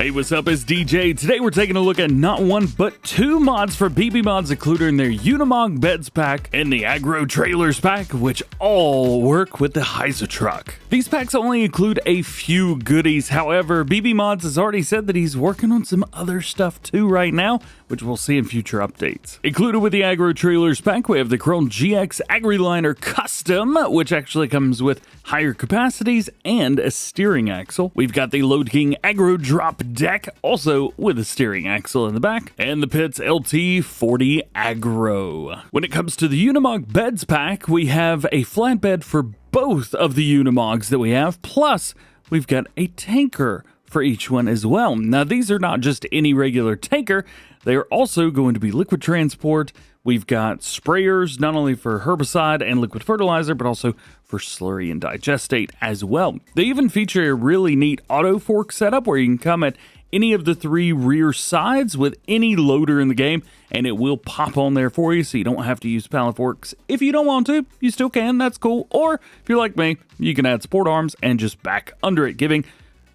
Hey, what's up? It's DJ. Today we're taking a look at not one, but two mods for BB Mods included in their Unimog Beds pack and the Agro Trailers pack, which all work with the Heiser truck. These packs only include a few goodies. However, BB Mods has already said that he's working on some other stuff too right now, which we'll see in future updates. Included with the Agro Trailers pack, we have the Chrome GX AgriLiner Custom, which actually comes with higher capacities and a steering axle. We've got the Load King Agro Drop Deck, also with a steering axle in the back, and the Pitts LT40 Agro. When it comes to the Unimog Beds pack, we have a flatbed for both of the Unimogs that we have, plus we've got a tanker for each one as well. Now, these are not just any regular tanker, they are also going to be liquid transport. We've got sprayers, not only for herbicide and liquid fertilizer, but also for slurry and digestate as well. They even feature a really neat auto fork setup where you can come at any of the three rear sides with any loader in the game, and it will pop on there for you, so you don't have to use pallet forks. If you don't want to, you still can, that's cool. Or if you're like me, you can add support arms and just back under it, giving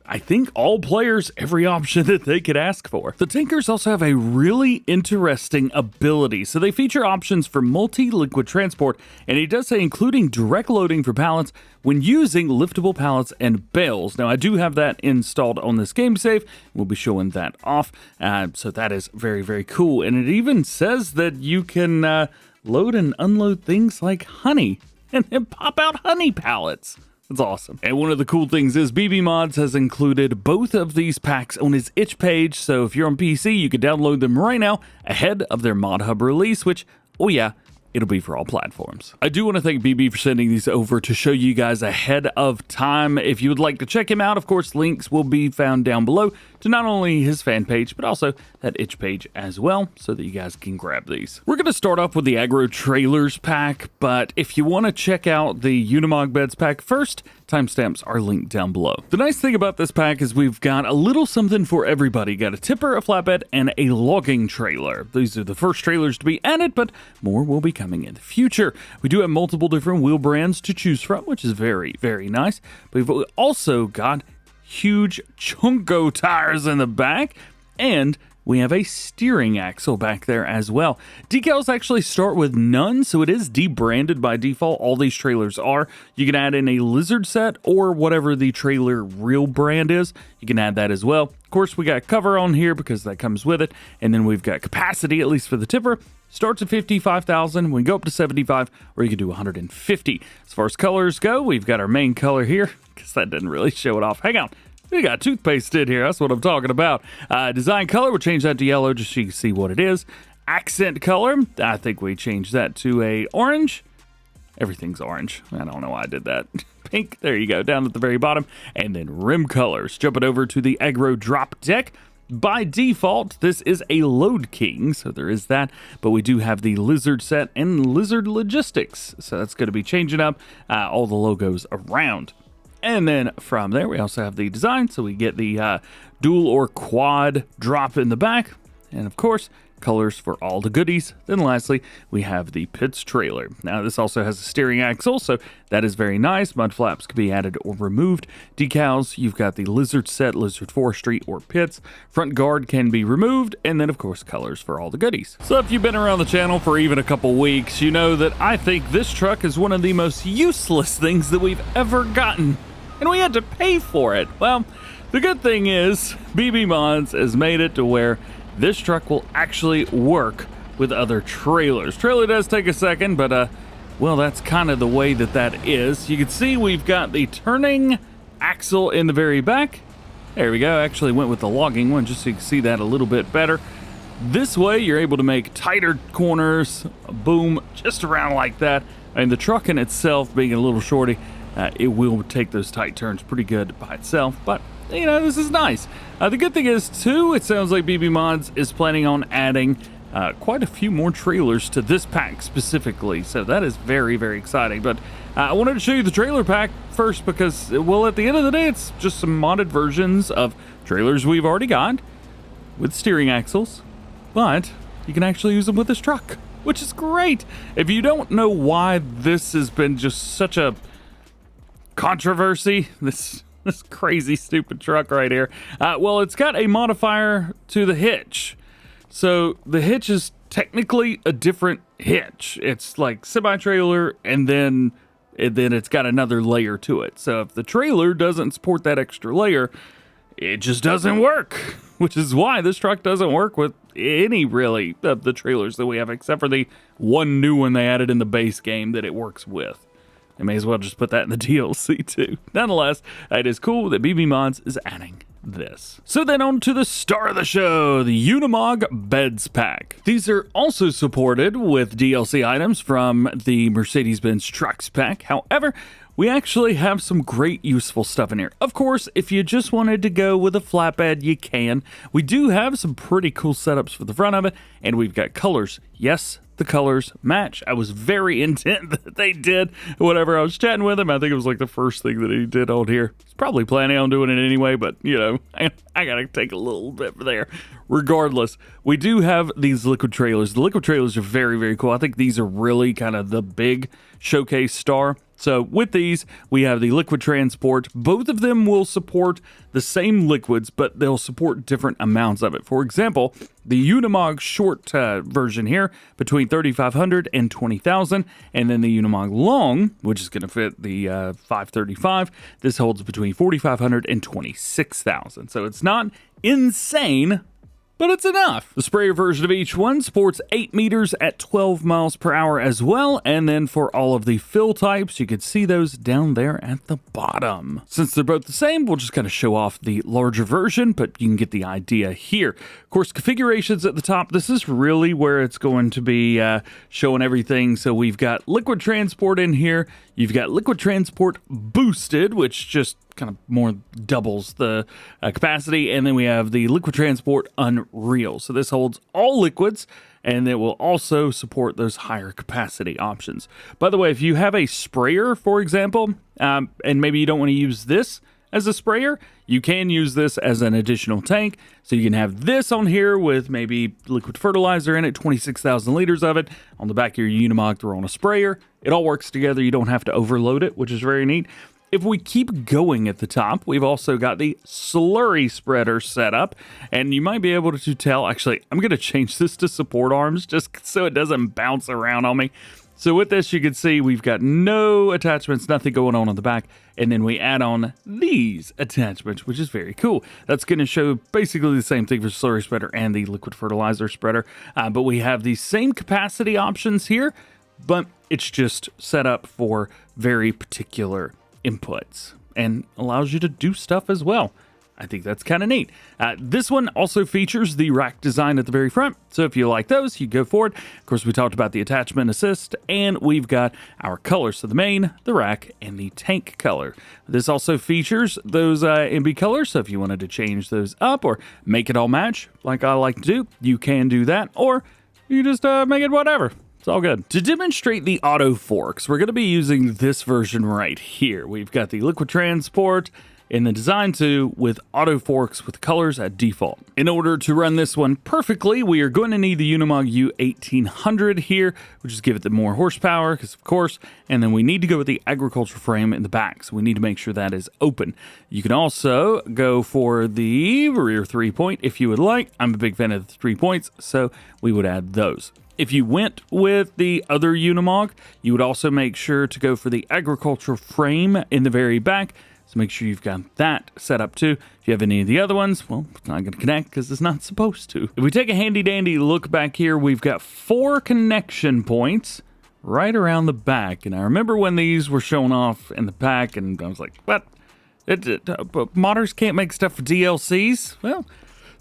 I think all players every option that they could ask for. The tankers also have a really interesting ability. So they feature options for multi-liquid transport, and it does say including direct loading for pallets when using liftable pallets and bales. Now, I do have that installed on this game save. We'll be showing that off. So that is very, very cool. And it even says that you can load and unload things like honey and then pop out honey pallets. That's awesome. And one of the cool things is BB Mods has included both of these packs on his itch page, so if you're on PC, you can download them right now ahead of their Mod Hub release, which, oh yeah, it'll be for all platforms. I do want to thank BB for sending these over to show you guys ahead of time. If you would like to check him out, of course, links will be found down below to not only his fan page, but also that itch page as well, so that you guys can grab these. We're going to start off with the Agro Trailers pack, but if you want to check out the Unimog Beds pack first, timestamps are linked down below. The nice thing about this pack is we've got a little something for everybody. Got a tipper, a flatbed, and a logging trailer. These are the first trailers to be added, but more will be coming in the future. We do have multiple different wheel brands to choose from, which is very, very nice. But we've also got huge chunko tires in the back, and we have a steering axle back there as well. Decals actually start with none, so it is debranded by default. All these trailers are. You can add in a lizard set or whatever the trailer real brand is. You can add that as well. Of course, we got cover on here because that comes with it, and then we've got capacity, at least for the tipper. Starts at 55,000, we can go up to 75, or you can do 150. As far as colors go, we've got our main color here, because that didn't really show it off. Hang on, we got toothpaste in here, that's what I'm talking about. Design color, we'll change that to yellow just so you can see what it is. Accent color, I think we changed that to a orange. Everything's orange. I don't know why I did that. Pink, there you go, down at the very bottom. And then rim colors. Jumping over to the Agro Drop Deck. By default, this is a Load King, so there is that, but we do have the Lizard set and Lizard Logistics, so that's going to be changing up all the logos around. And then from there, we also have the design, so we get the dual or quad drop in the back, and of course, colors for all the goodies. Then lastly, we have the Pitts trailer. Now, this also has a steering axle, so that is very nice. Mud flaps can be added or removed. Decals, you've got the Lizard set, Lizard Forestry, or Pitts. Front guard can be removed, and then, of course, colors for all the goodies. So if you've been around the channel for even a couple weeks, you know that I think this truck is one of the most useless things that we've ever gotten, and we had to pay for it. Well, the good thing is BB Mods has made it to where this truck will actually work with other trailers. Trailer does take a second, but well, that's kind of the way that is. You can see we've got the turning axle in the very back. There we go. Actually went with the logging one just so you can see that a little bit better. This way, you're able to make tighter corners, boom, just around like that. And the truck in itself, being a little shorty, it will take those tight turns pretty good by itself, but you know, this is nice. The good thing is, too, it sounds like BB Mods is planning on adding quite a few more trailers to this pack specifically, so that is very, very exciting. But I wanted to show you the trailer pack first because, well, at the end of the day, it's just some modded versions of trailers we've already got with steering axles, but you can actually use them with this truck, which is great. If you don't know why this has been just such a controversy, this this crazy stupid truck right here. Well, it's got a modifier to the hitch. So the hitch is technically a different hitch. It's like semi-trailer and then it's got another layer to it. So if the trailer doesn't support that extra layer, it just doesn't work, which is why this truck doesn't work with any really of the trailers that we have, except for the one new one they added in the base game that it works with. I may as well just put that in the DLC too. Nonetheless, it is cool that BB Mods is adding this. So then on to the star of the show, the Unimog Beds Pack. These are also supported with DLC items from the Mercedes-Benz Trucks Pack. However, we actually have some great useful stuff in here. Of course, if you just wanted to go with a flatbed, you can. We do have some pretty cool setups for the front of it, and we've got colors. Yes, the colors match. I was very intent that they did. Whenever I was chatting with him, I think it was like the first thing that he did on here. He's probably planning on doing it anyway, but you know, I gotta take a little bit there. Regardless, we do have these liquid trailers. The liquid trailers are very, very cool. I think these are really kind of the big showcase star. So with these, we have the liquid transport. Both of them will support the same liquids, but they'll support different amounts of it. For example, the Unimog short version here, between 3,500 and 20,000, and then the Unimog long, which is going to fit the 535, this holds between 4,500 and 26,000. So it's not insane, but it's enough. The sprayer version of each one sports 8 meters at 12 miles per hour as well. And then for all of the fill types, you can see those down there at the bottom. Since they're both the same, we'll just kind of show off the larger version, but you can get the idea here. Of course, configurations at the top. This is really where it's going to be showing everything. So we've got liquid transport in here. You've got liquid transport boosted, which just kind of more doubles the capacity, and then we have the liquid transport unreal. So this holds all liquids, and it will also support those higher capacity options. By the way, if you have a sprayer, for example, and maybe you don't want to use this as a sprayer, you can use this as an additional tank. So you can have this on here with maybe liquid fertilizer in it, 26,000 liters of it. On the back of your Unimog, throw on a sprayer. It all works together. You don't have to overload it, which is very neat. If we keep going at the top, we've also got the slurry spreader set up, and you might be able to tell, actually, I'm going to change this to support arms just so it doesn't bounce around on me. So with this, you can see we've got no attachments, nothing going on the back, and then we add on these attachments, which is very cool. That's going to show basically the same thing for slurry spreader and the liquid fertilizer spreader, but we have the same capacity options here, but it's just set up for very particular inputs and allows you to do stuff as well. I think that's kind of neat. This one also features the rack design at the very front, so if you like those, you go for it. Of course, we talked about the attachment assist, and we've got our colors, so the main, the rack, and the tank color. This also features those MB colors, so if you wanted to change those up or make it all match, like I like to do, you can do that, or you just make it whatever. It's all good. To demonstrate the auto forks, we're going to be using this version right here. We've got the liquid transport in the design 2 with auto forks with colors at default. In order to run this one perfectly, we are going to need the Unimog U1800 here, which is give it the more horsepower, because of course, and then we need to go with the agriculture frame in the back, so we need to make sure that is open. You can also go for the rear 3-point if you would like. I'm a big fan of the 3 points, so we would add those. If you went with the other Unimog, you would also make sure to go for the agricultural frame in the very back. So make sure you've got that set up too. If you have any of the other ones, well, it's not going to connect because it's not supposed to. If we take a handy dandy look back here, we've got 4 connection points right around the back. And I remember when these were shown off in the pack, and I was like, what? Modders can't make stuff for DLCs? Well,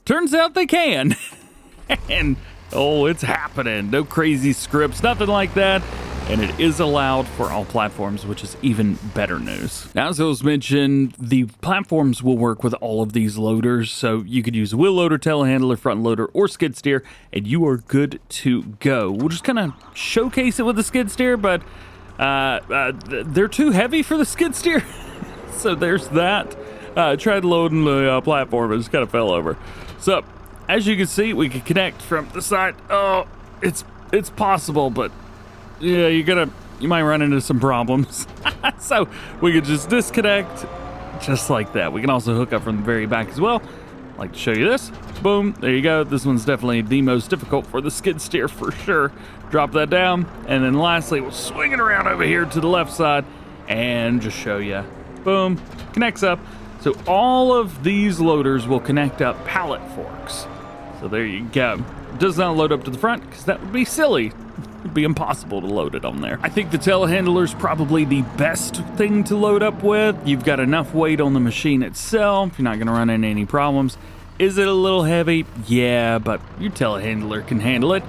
turns out they can. And oh, it's happening. No crazy scripts, nothing like that. And it is allowed for all platforms, which is even better news. Now, as I was mentioned, the platforms will work with all of these loaders. So you could use a wheel loader, telehandler, front loader, or skid steer, and you are good to go. We'll just kind of showcase it with the skid steer, but they're too heavy for the skid steer. So there's that. Tried loading the platform, it just kind of fell over. So as you can see, we can connect from the side. Oh, it's possible, but yeah, you might run into some problems. So we could just disconnect, just like that. We can also hook up from the very back as well. I'd like to show you this. Boom, there you go. This one's definitely the most difficult for the skid steer for sure. Drop that down, and then lastly, we'll swing it around over here to the left side and just show you. Boom, connects up. So all of these loaders will connect up pallet forks. So there you go. It does not load up to the front because that would be silly. It'd be impossible to load it on there. I think the telehandler is probably the best thing to load up with. You've got enough weight on the machine itself. You're not going to run into any problems. Is it a little heavy? Yeah, but your telehandler can handle it.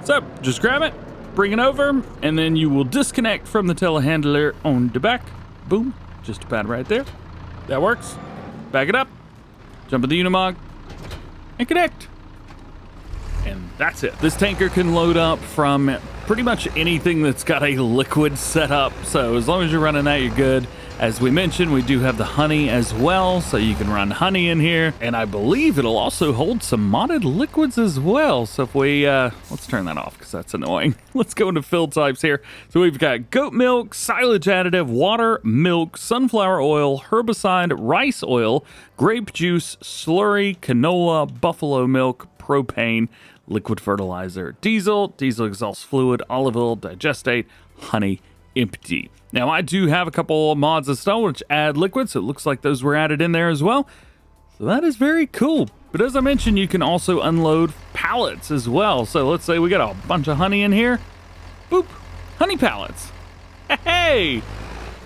So just grab it, bring it over, and then you will disconnect from the telehandler on the back. Boom, just about right there. That works. Back it up, jump in the Unimog, and connect. And that's it. This tanker can load up from pretty much anything that's got a liquid setup. So as long as you're running that, you're good. As we mentioned, we do have the honey as well, so you can run honey in here. And I believe it'll also hold some modded liquids as well. So if we, let's turn that off because that's annoying. Let's go into fill types here. So we've got goat milk, silage additive, water, milk, sunflower oil, herbicide, rice oil, grape juice, slurry, canola, buffalo milk, propane, liquid fertilizer, diesel exhaust fluid, olive oil, digestate, honey, empty. Now I do have a couple mods installed which add liquid, so it looks like those were added in there as well. So that is very cool. But as I mentioned, you can also unload pallets as well. So let's say we got a bunch of honey in here. Boop, honey pallets. Hey,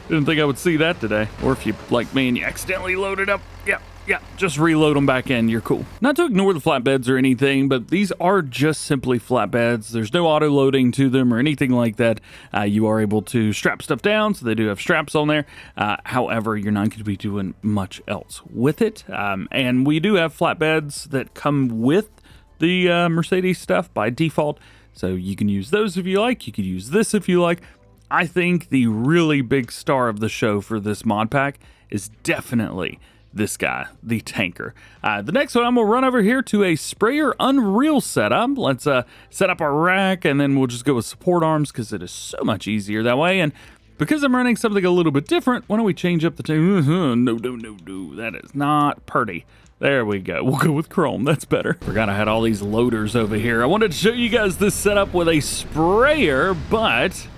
didn't think I would see that today. Or if you, like me, and you accidentally loaded up, yeah, just reload them back in, you're cool. Not to ignore the flatbeds or anything, but these are just simply flatbeds. There's no auto loading to them or anything like that. You are able to strap stuff down, so they do have straps on there. However, you're not going to be doing much else with it. And we do have flatbeds that come with the Mercedes stuff by default, so you can use those if you like. You could use this if you like. I think the really big star of the show for this mod pack is definitely this guy, the tanker. The next one, I'm gonna run over here to a sprayer Unreal setup. Let's set up our rack, and then we'll just go with support arms because it is so much easier that way. And because I'm running something a little bit different, why don't we change up the no, that is not pretty. There we go. We'll go with chrome. That's better. Forgot I had all these loaders over here. I wanted to show you guys this setup with a sprayer, but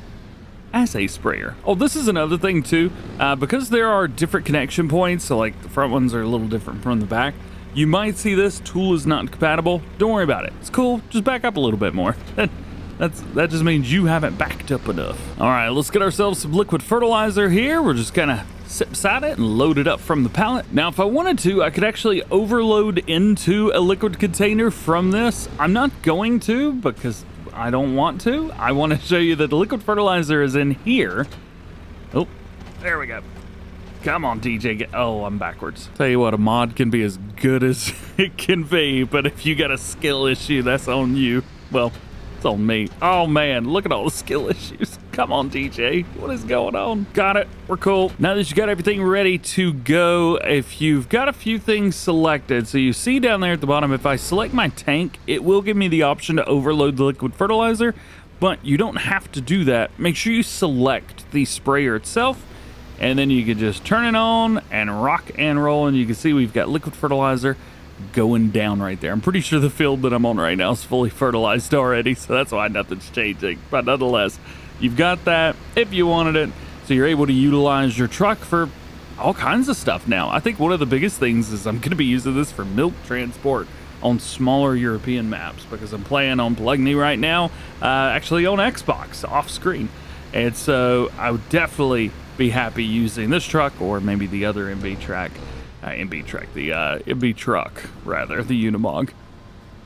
as a sprayer. Oh, this is another thing too. Because there are different connection points, so like the front ones are a little different from the back, you might see this tool is not compatible. Don't worry about it. It's cool. Just back up a little bit more. That just means you haven't backed up enough. All right, let's get ourselves some liquid fertilizer here. We're just gonna sit beside it and load it up from the pallet. Now, if I wanted to, I could actually overload into a liquid container from this. I'm not going to because I don't want to. I want to show you that the liquid fertilizer is in here. Oh, there we go. Come on, DJ. Oh, I'm backwards. Tell you what, a mod can be as good as it can be, but if you got a skill issue, that's on you. Well, it's on me. Oh man, look at all the skill issues. Come on, DJ. What is going on? Got it. We're cool. Now that you got everything ready to go, if you've got a few things selected, so you see down there at the bottom, if I select my tank, it will give me the option to overload the liquid fertilizer, but you don't have to do that. Make sure you select the sprayer itself, and then you can just turn it on and rock and roll, and you can see we've got liquid fertilizer going down right there. I'm pretty sure the field that I'm on right now is fully fertilized already, so that's why nothing's changing. But nonetheless, you've got that if you wanted it, so you're able to utilize your truck for all kinds of stuff now. I think one of the biggest things is I'm going to be using this for milk transport on smaller European maps because I'm playing on Plugny right now, actually on Xbox off screen, and so I would definitely be happy using this truck or maybe the other MB truck, rather, the Unimog.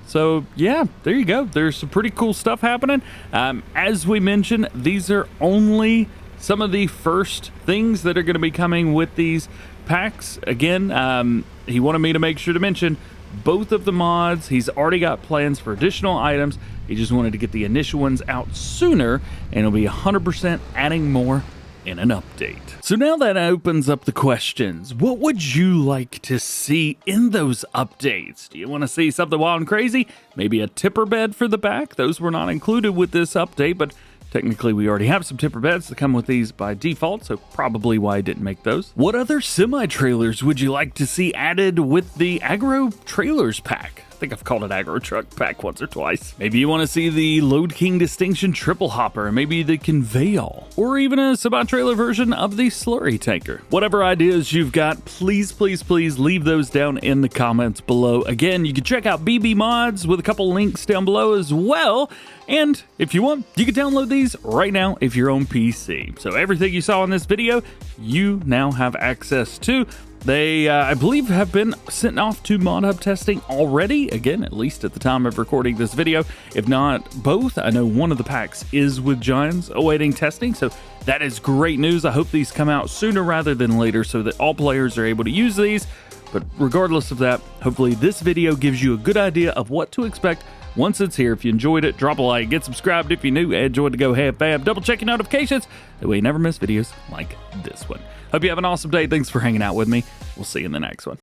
So yeah, there you go. There's some pretty cool stuff happening. As we mentioned, these are only some of the first things that are going to be coming with these packs. Again, he wanted me to make sure to mention both of the mods. He's already got plans for additional items. He just wanted to get the initial ones out sooner, and he'll be 100% adding more in an update. So now that opens up the questions. What would you like to see in those updates? Do you want to see something wild and crazy? Maybe a tipper bed for the back? Those were not included with this update, but Technically, we already have some tipper beds that come with these by default, so probably why I didn't make those. What other semi-trailers would you like to see added with the Agro Trailers pack? I think I've called it Agro Truck Pack once or twice. Maybe you want to see the Load King Distinction Triple Hopper, maybe the Conveyal, or even a semi-trailer version of the Slurry Tanker. Whatever ideas you've got, please leave those down in the comments below. Again, you can check out BB Mods with a couple links down below as well. And if you want, you can download these right now if you're on PC. So everything you saw in this video, you now have access to. They, I believe, have been sent off to Mod Hub testing already. Again, at least at the time of recording this video. If not both, I know one of the packs is with Giants awaiting testing. So that is great news. I hope these come out sooner rather than later so that all players are able to use these. But regardless of that, hopefully this video gives you a good idea of what to expect once it's here. If you enjoyed it, drop a like, get subscribed if you're new, and join the DjGoHam fam. Double check your notifications, that way you never miss videos like this one. Hope you have an awesome day. Thanks for hanging out with me. We'll see you in the next one.